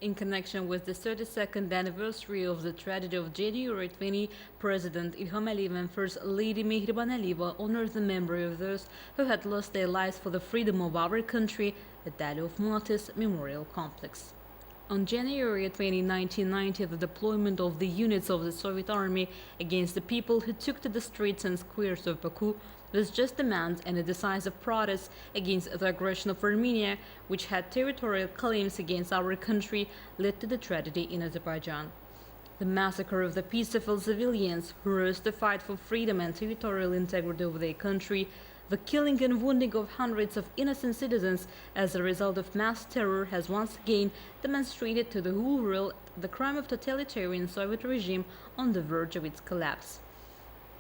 In connection with the 32nd anniversary of the tragedy of January 20, President Ilham Aliyev and First Lady Mehriban Aliyeva honored the memory of those who had lost their lives for the freedom of our country at the Alley of Martyrs Memorial Complex. On January 20, 1990, the deployment of the units of the Soviet Army against the people who took to the streets and squares of Baku was just demand and a decisive protest against the aggression of Armenia, which had territorial claims against our country, led to the tragedy in Azerbaijan. The massacre of the peaceful civilians who rose to fight for freedom and territorial integrity of their country, the killing and wounding of hundreds of innocent citizens as a result of mass terror has once again demonstrated to the whole world the crime of totalitarian Soviet regime on the verge of its collapse.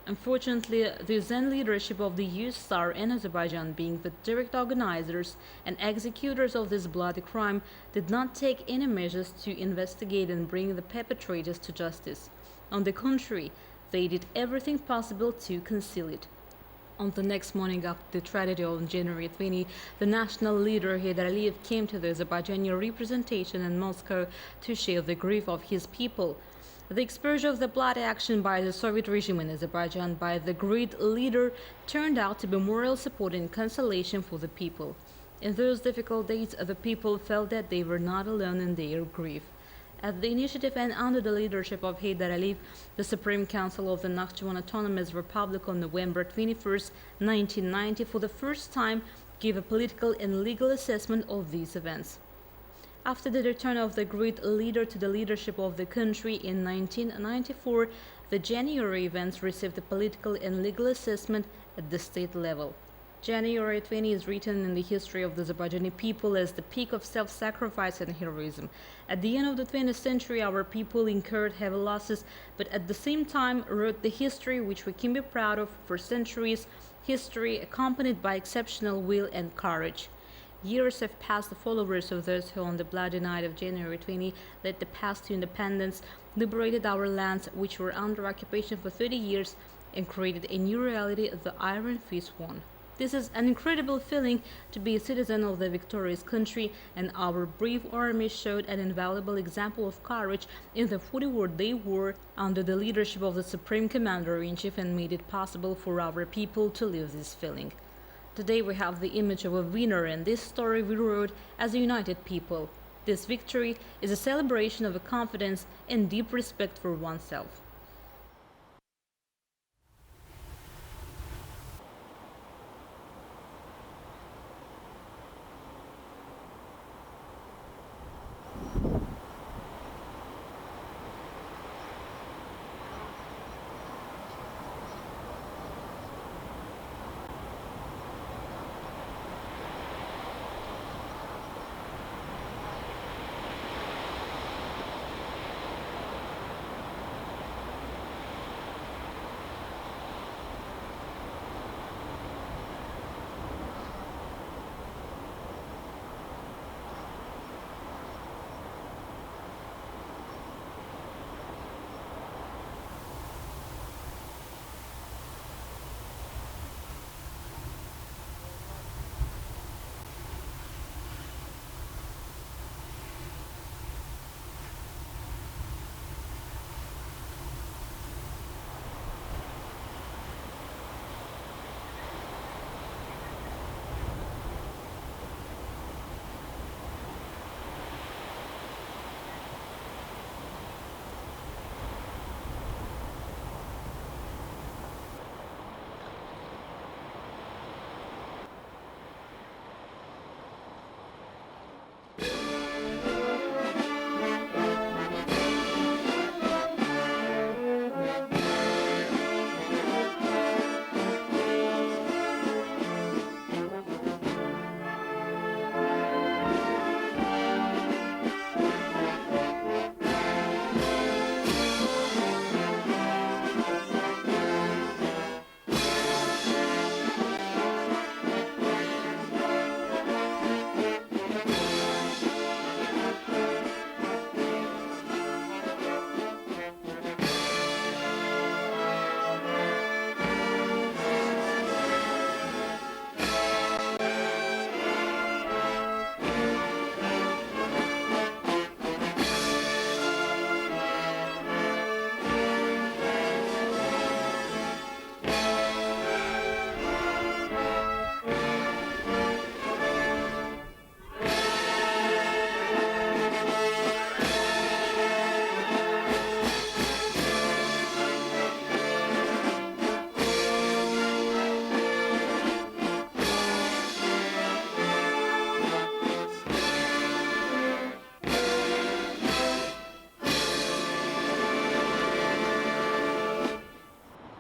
Unfortunately, the Zen leadership of the USSR and Azerbaijan, being the direct organizers and executors of this bloody crime, did not take any measures to investigate and bring the perpetrators to justice. On the contrary, they did everything possible to conceal it. On the next morning after the tragedy on January 20, the national leader Aliyev came to the Azerbaijani representation in Moscow to share the grief of his people. The exposure of the bloody action by the Soviet regime in Azerbaijan by the great leader turned out to be moral support and consolation for the people. In those difficult days, the people felt that they were not alone in their grief. At the initiative and under the leadership of Aliyev, the Supreme Council of the Nakhchivan Autonomous Republic on November 21, 1990, for the first time gave a political and legal assessment of these events. After the return of the great leader to the leadership of the country in 1994, the January events received a political and legal assessment at the state level. January 20 is written in the history of the Azerbaijani people as the peak of self-sacrifice and heroism. At the end of the 20th century, our people incurred heavy losses, but at the same time wrote the history which we can be proud of for centuries, history accompanied by exceptional will and courage. Years have passed. The followers of those who on the bloody night of January 20 led the path to independence, liberated our lands which were under occupation for 30 years, and created a new reality, the Iron Fist won. This is an incredible feeling to be a citizen of the victorious country, and our brave army showed an invaluable example of courage in the 40-day war under the leadership of the Supreme Commander-in-Chief and made it possible for our people to live this feeling. Today we have the image of a winner, and this story we wrote as a united people. This victory is a celebration of a confidence and deep respect for oneself.